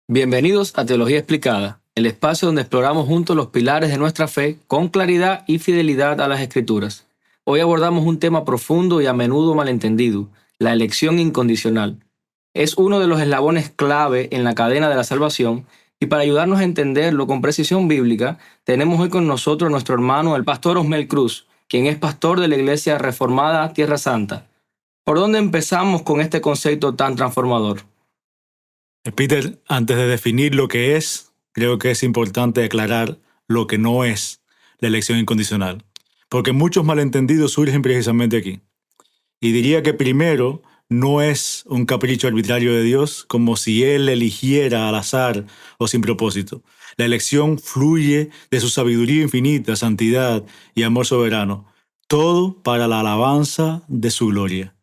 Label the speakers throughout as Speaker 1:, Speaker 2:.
Speaker 1: Bienvenidos a Teología Explicada, el espacio donde exploramos juntos los pilares de nuestra fe con claridad y fidelidad a las Escrituras. Hoy abordamos un tema profundo y a menudo malentendido, la elección incondicional. Es uno de los eslabones clave en la cadena de la salvación y para ayudarnos a entenderlo con precisión bíblica, tenemos hoy con nosotros a nuestro hermano, el pastor Osmel Cruz, quien es pastor de la Iglesia Reformada Tierra Santa. ¿Por dónde empezamos con este concepto tan transformador?
Speaker 2: Peter, antes de definir lo que es, creo que es importante aclarar lo que no es la elección incondicional, porque muchos malentendidos surgen precisamente aquí. Y diría que primero, no es un capricho arbitrario de Dios, como si Él eligiera al azar o sin propósito. La elección fluye de su sabiduría infinita, santidad y amor soberano, todo para la alabanza de su gloria.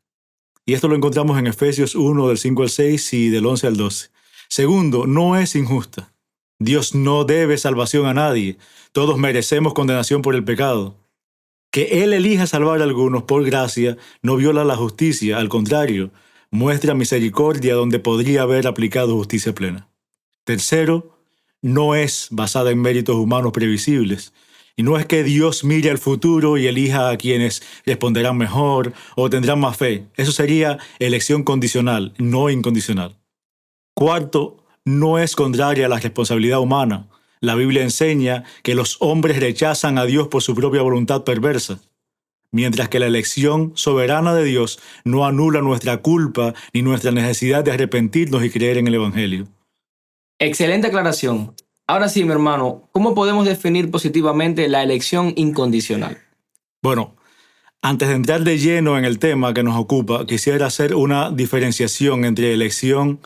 Speaker 2: Y esto lo encontramos en Efesios 1, del 5 al 6 y del 11 al 12. Segundo, no es injusta. Dios no debe salvación a nadie. Todos merecemos condenación por el pecado. Que Él elija salvar a algunos por gracia no viola la justicia, al contrario, muestra misericordia donde podría haber aplicado justicia plena. Tercero, no es basada en méritos humanos previsibles. Y no es que Dios mire al futuro y elija a quienes responderán mejor o tendrán más fe. Eso sería elección condicional, no incondicional. Cuarto, no es contraria a la responsabilidad humana. La Biblia enseña que los hombres rechazan a Dios por su propia voluntad perversa, mientras que la elección soberana de Dios no anula nuestra culpa ni nuestra necesidad de arrepentirnos y creer en el Evangelio.
Speaker 1: Excelente aclaración. Ahora sí, mi hermano, ¿cómo podemos definir positivamente la elección incondicional?
Speaker 2: Bueno, antes de entrar de lleno en el tema que nos ocupa, quisiera hacer una diferenciación entre elección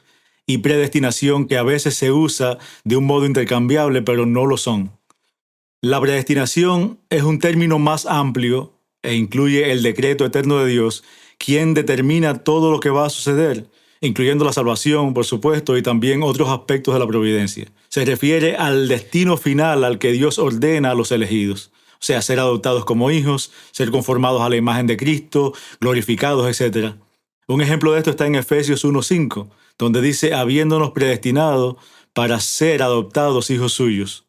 Speaker 2: y predestinación que a veces se usa de un modo intercambiable, pero no lo son. La predestinación es un término más amplio e incluye el decreto eterno de Dios, quien determina todo lo que va a suceder, incluyendo la salvación, por supuesto, y también otros aspectos de la providencia. Se refiere al destino final al que Dios ordena a los elegidos. O sea, ser adoptados como hijos, ser conformados a la imagen de Cristo, glorificados, etc. Un ejemplo de esto está en Efesios 1:5, donde dice, habiéndonos predestinado para ser adoptados hijos suyos.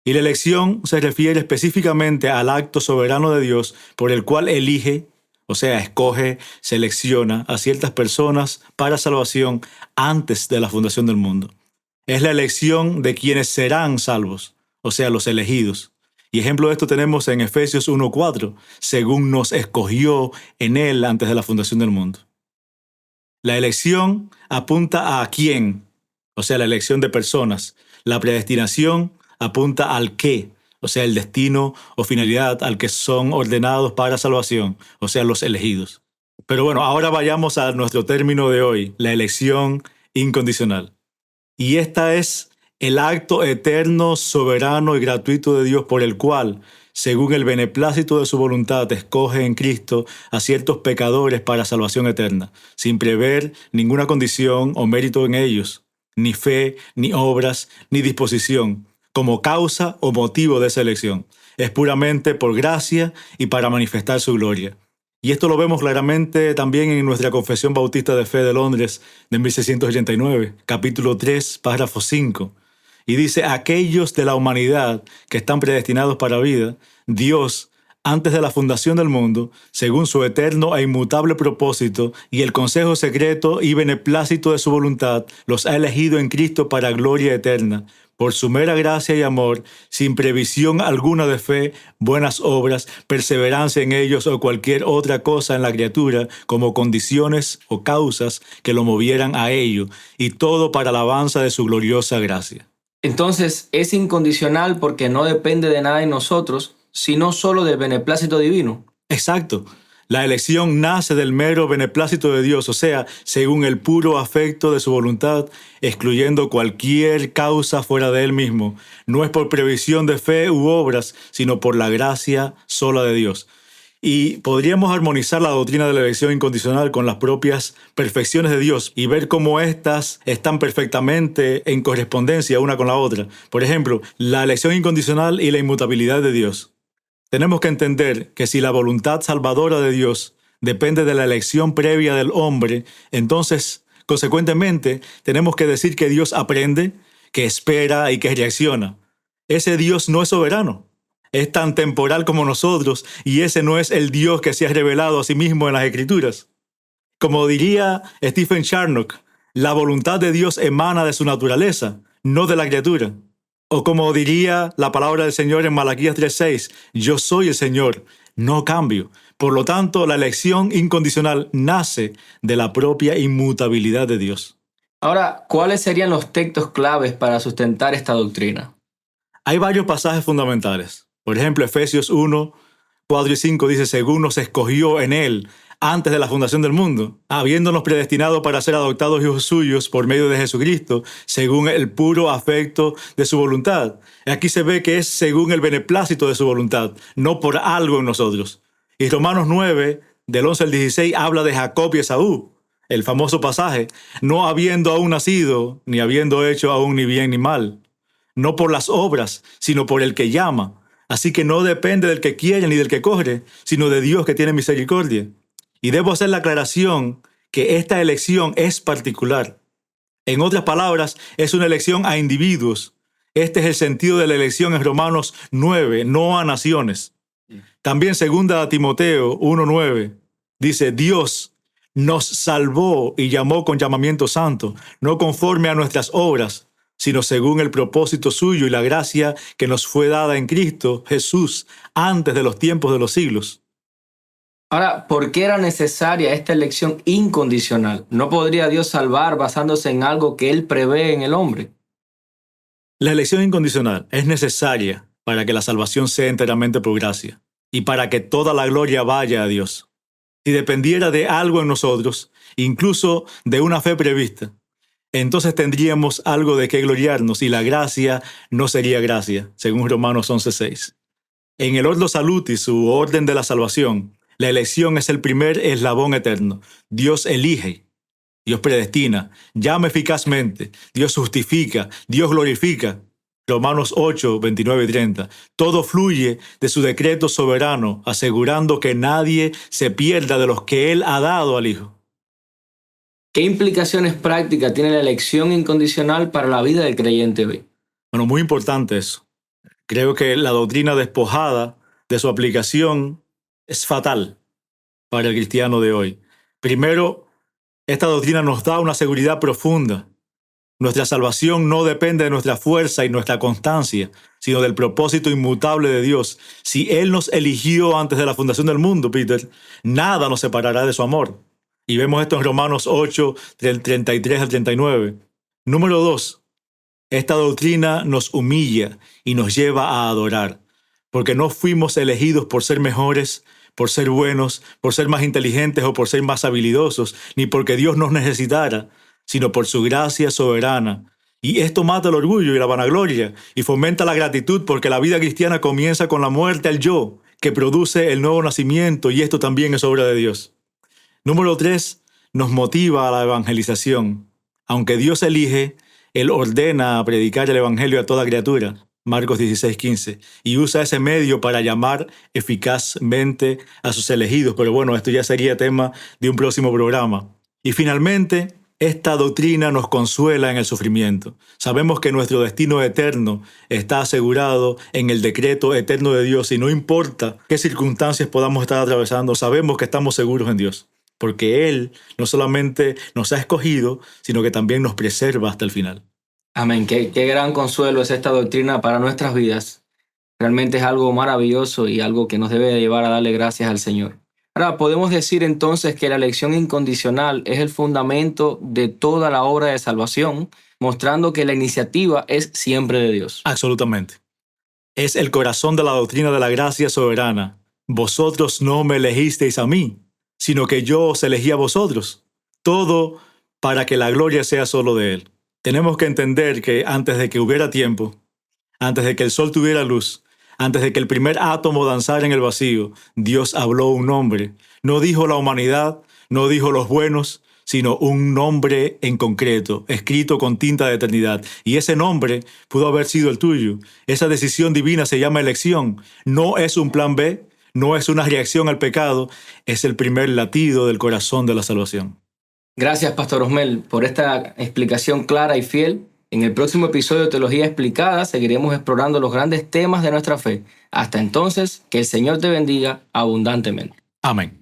Speaker 2: Y la elección se refiere específicamente al acto soberano de Dios por el cual elige, o sea, escoge, selecciona a ciertas personas para salvación antes de la fundación del mundo. Es la elección de quienes serán salvos, o sea, los elegidos. Y ejemplo de esto tenemos en Efesios 1:4, según nos escogió en Él antes de la fundación del mundo. La elección apunta a quién, o sea, la elección de personas. La predestinación apunta al qué, o sea, el destino o finalidad al que son ordenados para salvación, o sea, los elegidos. Pero bueno, ahora vayamos a nuestro término de hoy, la elección incondicional. Y esta es el acto eterno, soberano y gratuito de Dios por el cual, según el beneplácito de su voluntad, escoge en Cristo a ciertos pecadores para salvación eterna, sin prever ninguna condición o mérito en ellos, ni fe, ni obras, ni disposición, como causa o motivo de esa elección. Es puramente por gracia y para manifestar su gloria. Y esto lo vemos claramente también en nuestra Confesión Bautista de Fe de Londres de 1689, capítulo 3, párrafo 5. Y dice, aquellos de la humanidad que están predestinados para vida, Dios, antes de la fundación del mundo, según su eterno e inmutable propósito y el consejo secreto y beneplácito de su voluntad, los ha elegido en Cristo para gloria eterna, por su mera gracia y amor, sin previsión alguna de fe, buenas obras, perseverancia en ellos o cualquier otra cosa en la criatura, como condiciones o causas que lo movieran a ello, y todo para alabanza de su gloriosa gracia.
Speaker 1: Entonces, es incondicional porque no depende de nada en nosotros, sino solo del beneplácito divino.
Speaker 2: Exacto. La elección nace del mero beneplácito de Dios, o sea, según el puro afecto de su voluntad, excluyendo cualquier causa fuera de Él mismo. No es por previsión de fe u obras, sino por la gracia sola de Dios. Y podríamos armonizar la doctrina de la elección incondicional con las propias perfecciones de Dios y ver cómo éstas están perfectamente en correspondencia una con la otra. Por ejemplo, la elección incondicional y la inmutabilidad de Dios. Tenemos que entender que si la voluntad salvadora de Dios depende de la elección previa del hombre, entonces Consecuentemente, tenemos que decir que Dios aprende, que espera y que reacciona. Ese Dios no es soberano. Es tan temporal como nosotros y ese no es el Dios que se ha revelado a sí mismo en las Escrituras. Como diría Stephen Charnock, la voluntad de Dios emana de su naturaleza, no de la criatura. O como diría la palabra del Señor en Malaquías 3:6, yo soy el Señor, no cambio. Por lo tanto, la elección incondicional nace de la propia inmutabilidad de Dios.
Speaker 1: Ahora, ¿cuáles serían los textos claves para sustentar esta doctrina?
Speaker 2: Hay varios pasajes fundamentales. Por ejemplo, Efesios 1, 4 y 5 dice, según nos escogió en Él antes de la fundación del mundo, habiéndonos predestinado para ser adoptados hijos suyos por medio de Jesucristo, según el puro afecto de su voluntad. Aquí se ve que es según el beneplácito de su voluntad, no por algo en nosotros. Y Romanos 9, del 11 al 16, habla de Jacob y Esaú, el famoso pasaje, no habiendo aún nacido, ni habiendo hecho aún ni bien ni mal, no por las obras, sino por el que llama. Así que no depende del que quiere ni del que corre, sino de Dios que tiene misericordia. Y debo hacer la aclaración que esta elección es particular. En otras palabras, es una elección a individuos. Este es el sentido de la elección en Romanos 9, no a naciones. También 2 Timoteo 1:9 dice, Dios nos salvó y llamó con llamamiento santo, no conforme a nuestras obras, sino según el propósito suyo y la gracia que nos fue dada en Cristo Jesús antes de los tiempos de los siglos.
Speaker 1: Ahora, ¿por qué era necesaria esta elección incondicional? ¿No podría Dios salvar basándose en algo que Él prevé en el hombre?
Speaker 2: La elección incondicional es necesaria para que la salvación sea enteramente por gracia y para que toda la gloria vaya a Dios. Si dependiera de algo en nosotros, incluso de una fe prevista, entonces tendríamos algo de qué gloriarnos y la gracia no sería gracia, según Romanos 11:6. En el Ordo Salutis, su orden de la salvación, la elección es el primer eslabón eterno. Dios elige, Dios predestina, llama eficazmente, Dios justifica, Dios glorifica. Romanos 8, 29 y 30. Todo fluye de su decreto soberano, asegurando que nadie se pierda de los que Él ha dado al Hijo.
Speaker 1: ¿Qué implicaciones prácticas tiene la elección incondicional para la vida del creyente hoy?
Speaker 2: Bueno, muy importante eso. Creo que la doctrina despojada de su aplicación es fatal para el cristiano de hoy. Primero, esta doctrina nos da una seguridad profunda. Nuestra salvación no depende de nuestra fuerza y nuestra constancia, sino del propósito inmutable de Dios. Si Él nos eligió antes de la fundación del mundo, Peter, nada nos separará de su amor. Y vemos esto en Romanos 8, del 33 al 39. Número 2. Esta doctrina nos humilla y nos lleva a adorar, porque no fuimos elegidos por ser mejores, por ser buenos, por ser más inteligentes o por ser más habilidosos, ni porque Dios nos necesitara, sino por su gracia soberana. Y esto mata el orgullo y la vanagloria y fomenta la gratitud porque la vida cristiana comienza con la muerte al yo, que produce el nuevo nacimiento y esto también es obra de Dios. Número 3, nos motiva a la evangelización. Aunque Dios elige, Él ordena a predicar el evangelio a toda criatura. Marcos 16:15. Y usa ese medio para llamar eficazmente a sus elegidos. Pero bueno, esto ya sería tema de un próximo programa. Y finalmente, esta doctrina nos consuela en el sufrimiento. Sabemos que nuestro destino eterno está asegurado en el decreto eterno de Dios y no importa qué circunstancias podamos estar atravesando, sabemos que estamos seguros en Dios. Porque Él no solamente nos ha escogido, sino que también nos preserva hasta el final.
Speaker 1: Amén. Qué gran consuelo es esta doctrina para nuestras vidas. Realmente es algo maravilloso y algo que nos debe llevar a darle gracias al Señor. Ahora, podemos decir entonces que la elección incondicional es el fundamento de toda la obra de salvación, mostrando que la iniciativa es siempre de Dios.
Speaker 2: Absolutamente. Es el corazón de la doctrina de la gracia soberana. Vosotros no me elegisteis a mí, sino que yo os elegí a vosotros. Todo para que la gloria sea solo de Él. Tenemos que entender que antes de que hubiera tiempo, antes de que el sol tuviera luz, antes de que el primer átomo danzara en el vacío, Dios habló un nombre. No dijo la humanidad, no dijo los buenos, sino un nombre en concreto, escrito con tinta de eternidad. Y ese nombre pudo haber sido el tuyo. Esa decisión divina se llama elección. No es un plan B, no es una reacción al pecado, es el primer latido del corazón de la salvación.
Speaker 1: Gracias, Pastor Osmel, por esta explicación clara y fiel. En el próximo episodio de Teología Explicada seguiremos explorando los grandes temas de nuestra fe. Hasta entonces, que el Señor te bendiga abundantemente.
Speaker 2: Amén.